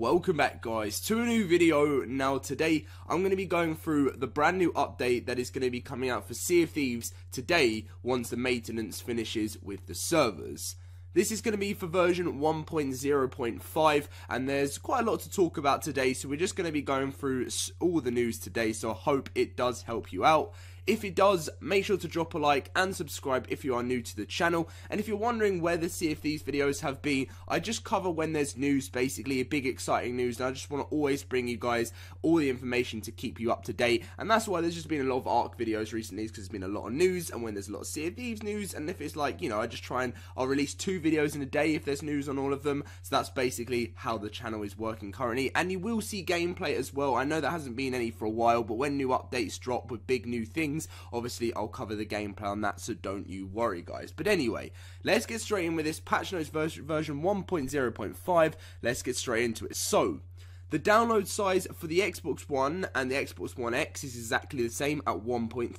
welcome back guys to a new video. Now today I'm going to be going through the brand new update that is going to be coming out for Sea of Thieves today once the maintenance finishes with the servers. This is going to be for version 1.0.5 and there's quite a lot to talk about today, so we're just going to be going through all the news today, so I hope it does help you out. If it does, make sure to drop a like and subscribe if you are new to the channel. And if you're wondering where the Sea of Thieves videos have been, I just cover when there's news, basically a big exciting news, and I just want to always bring you guys all the information to keep you up to date. And that's why there's just been a lot of ARC videos recently, because there's been a lot of news, and when there's a lot of Sea of Thieves news, and if it's like, you know, I just try and I'll release 2 videos in a day if there's news on all of them. So that's basically how the channel is working currently. And you will see gameplay as well. I know there hasn't been any for a while, but when new updates drop with big new things, obviously I'll cover the gameplay on that, so don't you worry guys. But anyway, let's get straight in with this patch notes version 1.0.5. Let's get straight into it. So the download size for the Xbox One and the Xbox One X is exactly the same at 1.36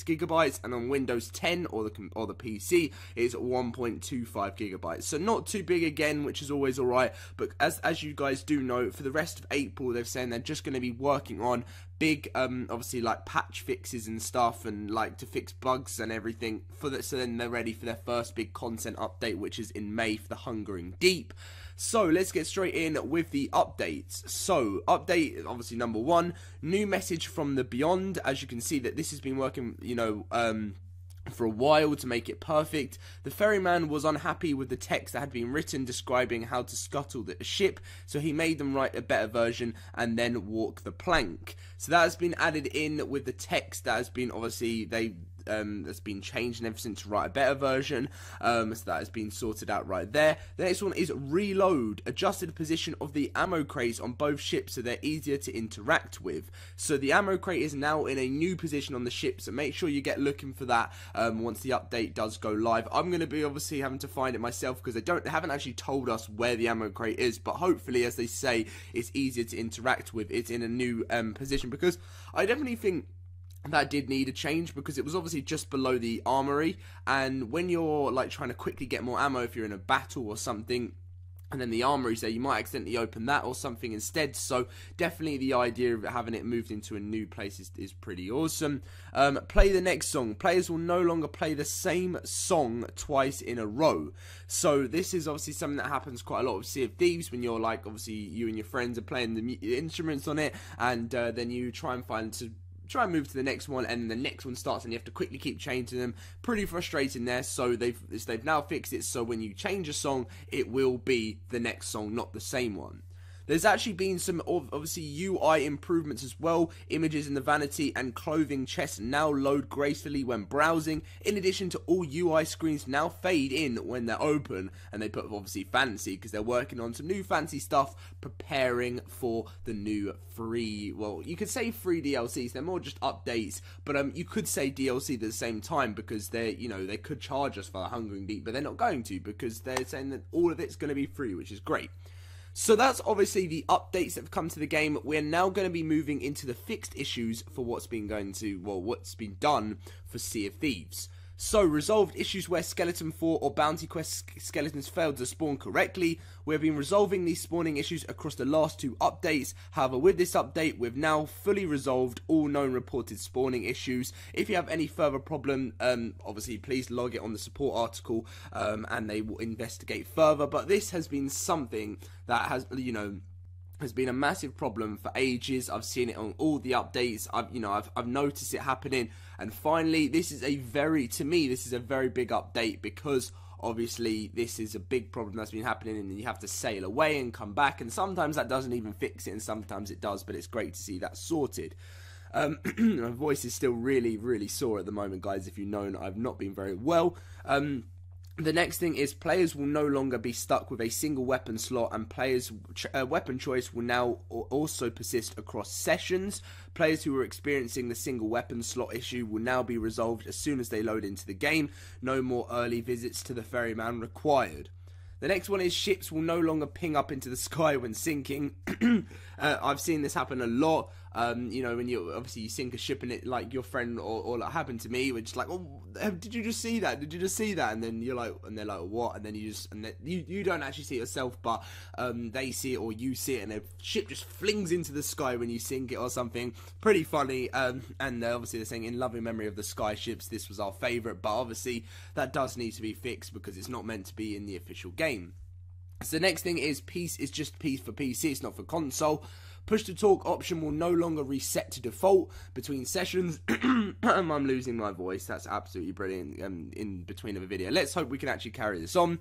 gigabytes, and on Windows 10 or the PC it's 1.25 gigabytes. So not too big again, which is always alright. But as you guys do know, for the rest of April they're saying they're just going to be working on big obviously like patch fixes and stuff, and like to fix bugs and everything for that, so then they're ready for their first big content update, which is in May for the Hungering Deep. So let's get straight in with the updates. So update obviously number 1, new message from the Beyond. As you can see that this has been working, you know, for a while to make it perfect. The ferryman was unhappy with the text that had been written describing how to scuttle the ship, so he made them write a better version and then walk the plank. So that has been added in with the text that has been obviously that's been changed and everything to write a better version. So that has been sorted out right there. The next one is reload. Adjusted the position of the ammo crates on both ships so they're easier to interact with. So the ammo crate is now in a new position on the ship, so make sure you get looking for that once the update does go live. I'm going to be obviously having to find it myself because they haven't actually told us where the ammo crate is, but hopefully, as they say, it's easier to interact with. It's in a new position, because I definitely think that did need a change, because it was obviously just below the armory, and when you're like trying to quickly get more ammo if you're in a battle or something, and then the armory's there, you might accidentally open that or something instead. So definitely the idea of having it moved into a new place is pretty awesome. Play the next song. Players will no longer play the same song twice in a row. So this is obviously something that happens quite a lot with Sea of Thieves, when you're like, obviously you and your friends are playing the instruments on it, and then you try and move to the next one, and the next one starts and you have to quickly keep changing them. Pretty frustrating there. So they've now fixed it, so when you change a song, it will be the next song, not the same one. There's actually been some obviously UI improvements as well. Images in the vanity and clothing chest now load gracefully when browsing. In addition to all UI screens now fade in when they're open, and they put obviously fancy because they're working on some new fancy stuff, preparing for the new free, well, you could say free DLCs. They're more just updates, but you could say DLC at the same time, because they're, you know, they could charge us for the Hungering Deep, but they're not going to, because they're saying that all of it's going to be free, which is great. So that's obviously the updates that have come to the game. We're now going to be moving into the fixed issues for what's been done for Sea of Thieves. So, resolved issues where Skeleton 4 or Bounty Quest skeletons failed to spawn correctly. We have been resolving these spawning issues across the last 2 updates. However, with this update, we've now fully resolved all known reported spawning issues. If you have any further problem, obviously please log it on the support article, and they will investigate further. But this has been something that has, you know, has been a massive problem for ages. I've seen it on all the updates. I've noticed it happening, and finally, this is a very big update, because obviously this is a big problem that's been happening, and you have to sail away and come back, and sometimes that doesn't even fix it, and sometimes it does. But it's great to see that sorted. My voice is still really sore at the moment, guys. If you've known, I've not been very well. The next thing is players will no longer be stuck with a single weapon slot, and players' weapon choice will now also persist across sessions. Players who are experiencing the single weapon slot issue will now be resolved as soon as they load into the game. No more early visits to the ferryman required. The next one is ships will no longer ping up into the sky when sinking. I've seen this happen a lot. You know, when you obviously you sink a ship and it, like your friend or like happened to me, which like, oh, did you just see that? Did you just see that? And then you're like, and they're like, what? And then you don't actually see it yourself, but they see it or you see it, and the ship just flings into the sky when you sink it or something. Pretty funny. And obviously they're saying, in loving memory of the sky ships, this was our favourite, but obviously that does need to be fixed because it's not meant to be in the official game. So the next thing is peace is just peace for PC, it's not for console. Push to talk option will no longer reset to default between sessions. I'm losing my voice. That's absolutely brilliant in between of a video. Let's hope we can actually carry this on.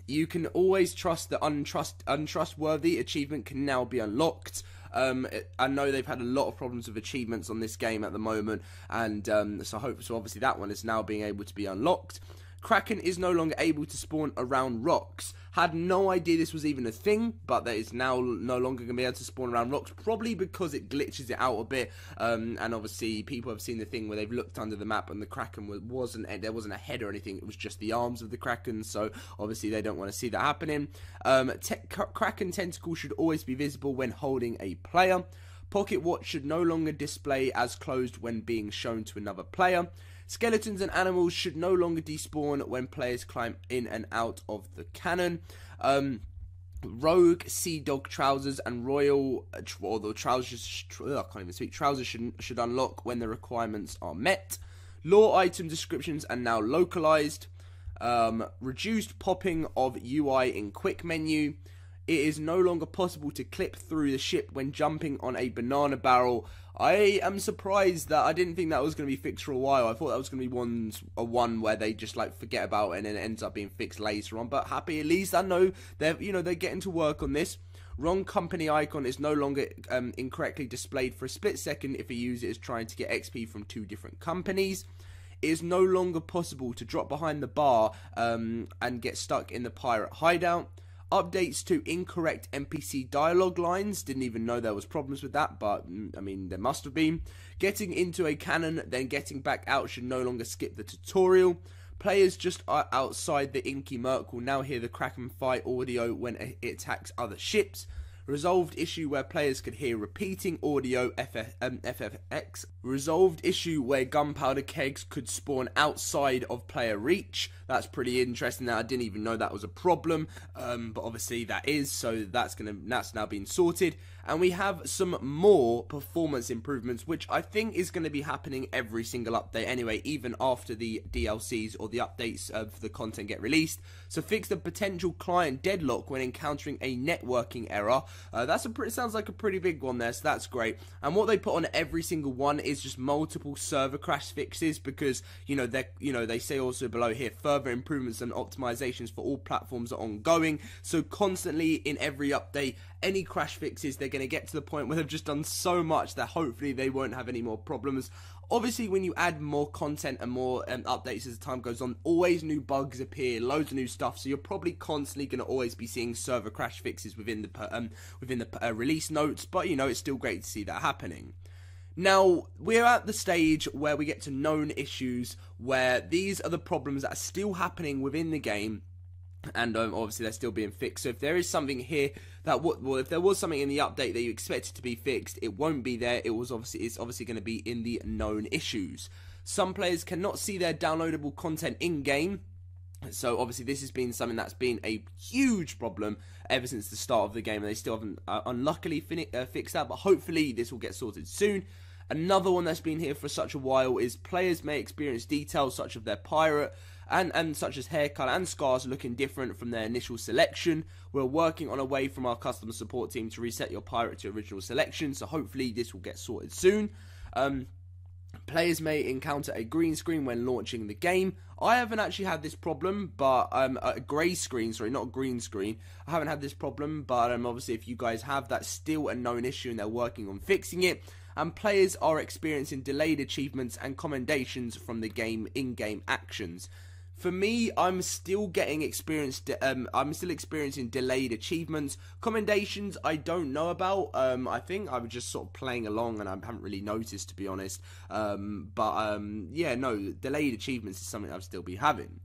You can always trust the untrustworthy achievement can now be unlocked. I know they've had a lot of problems with achievements on this game at the moment, and so obviously that one is now being able to be unlocked. Kraken is no longer able to spawn around rocks. Had no idea this was even a thing, but that is now no longer going to be able to spawn around rocks, probably because it glitches it out a bit, and obviously people have seen the thing where they've looked under the map and the Kraken there wasn't a head or anything, it was just the arms of the Kraken, so obviously they don't want to see that happening. Kraken tentacles should always be visible when holding a player. Pocket watch should no longer display as closed when being shown to another player. Skeletons and animals should no longer despawn when players climb in and out of the cannon. Rogue, Sea Dog trousers and Royal trousers should unlock when the requirements are met. Lore item descriptions are now localized. Reduced popping of UI in quick menu. It is no longer possible to clip through the ship when jumping on a banana barrel. I am surprised that I didn't think that was going to be fixed for a while. I thought that was going to be one where they just like forget about it and then it ends up being fixed later on. But happy, at least I know they're getting to work on this. Wrong company icon is no longer incorrectly displayed for a split second if a user is trying to get XP from two different companies. It is no longer possible to drop behind the bar and get stuck in the pirate hideout. Updates to incorrect NPC dialogue lines. Didn't even know there was problems with that, but I mean, there must have been. Getting into a cannon, then getting back out should no longer skip the tutorial. Players just outside the Inky Merc will now hear the Kraken fight audio when it attacks other ships. Resolved issue where players could hear repeating audio FFX. Resolved issue where gunpowder kegs could spawn outside of player reach. That's pretty interesting. That I didn't even know that was a problem, but obviously that is, so that's now been sorted. And we have some more performance improvements, which I think is going to be happening every single update anyway, even after the DLCs or the updates of the content get released. So fix the potential client deadlock when encountering a networking error. Sounds like a pretty big one there, so that's great. And what they put on every single one is just multiple server crash fixes, because they say also below here further improvements and optimizations for all platforms are ongoing. So constantly in every update, any crash fixes, they're going to get to the point where they've just done so much that hopefully they won't have any more problems. Obviously, when you add more content and more updates as time goes on, always new bugs appear, loads of new stuff, so you're probably constantly going to always be seeing server crash fixes within the release notes, but it's still great to see that happening. Now, we're at the stage where we get to known issues, where these are the problems that are still happening within the game, and obviously they're still being fixed. So if there is something here that if there was something in the update that you expected to be fixed, it won't be there. It's obviously going to be in the known issues. Some players cannot see their downloadable content in game. So obviously this has been something that's been a huge problem ever since the start of the game, and they still haven't unluckily fixed that, but hopefully this will get sorted soon. Another one that's been here for such a while is players may experience details such as their pirate and such as hair colour and scars looking different from their initial selection. We're working on a way from our customer support team to reset your pirate to original selection, so hopefully this will get sorted soon. Players may encounter a green screen when launching the game. I haven't actually had this problem, but a grey screen, sorry, not a green screen. I haven't had this problem, but obviously if you guys have, that's still a known issue and they're working on fixing it. And players are experiencing delayed achievements and commendations from the game in-game actions. For me, I'm still experiencing delayed achievements. Commendations, I don't know about. I think I was just sort of playing along and I haven't really noticed, to be honest. Yeah, no, delayed achievements is something I'll still be having.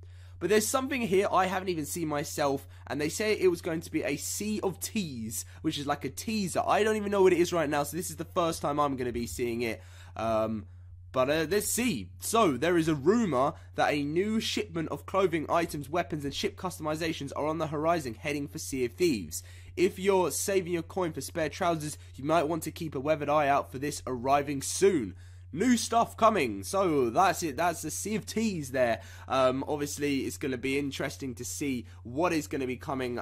But there's something here I haven't even seen myself, and they say it was going to be a Sea of Thieves, which is like a teaser. I don't even know what it is right now, so this is the first time I'm going to be seeing it. But let's see. So, there is a rumour that a new shipment of clothing, items, weapons, and ship customizations are on the horizon heading for Sea of Thieves. If you're saving your coin for spare trousers, you might want to keep a weathered eye out for this arriving soon. New stuff coming. So, that's it. That's the Sea of Thieves there. Obviously, it's going to be interesting to see what is going to be coming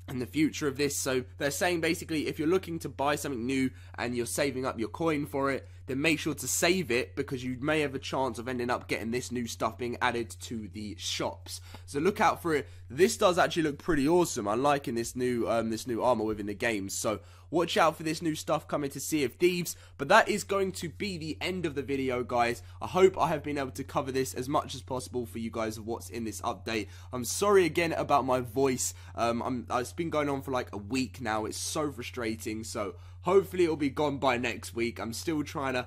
in the future of this. So they're saying basically if you're looking to buy something new and you're saving up your coin for it, then make sure to save it, because you may have a chance of ending up getting this new stuff being added to the shops. So look out for it. This does actually look pretty awesome. I'm liking this new armor within the game. So watch out for this new stuff coming to Sea of Thieves. But that is going to be the end of the video, guys. I hope I have been able to cover this as much as possible for you guys of what's in this update. I'm sorry again about my voice. It's been going on for like a week now. It's so frustrating. So hopefully it'll be gone by next week. I'm still trying to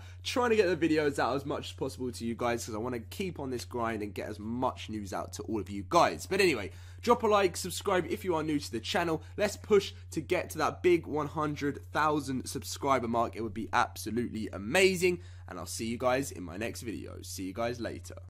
get the videos out as much as possible to you guys, because I want to keep on this grind and get as much news out to all of you guys. But anyway, drop a like, subscribe if you are new to the channel. Let's push to get to that big 100,000 subscriber mark. It would be absolutely amazing. And I'll see you guys in my next video. See you guys later.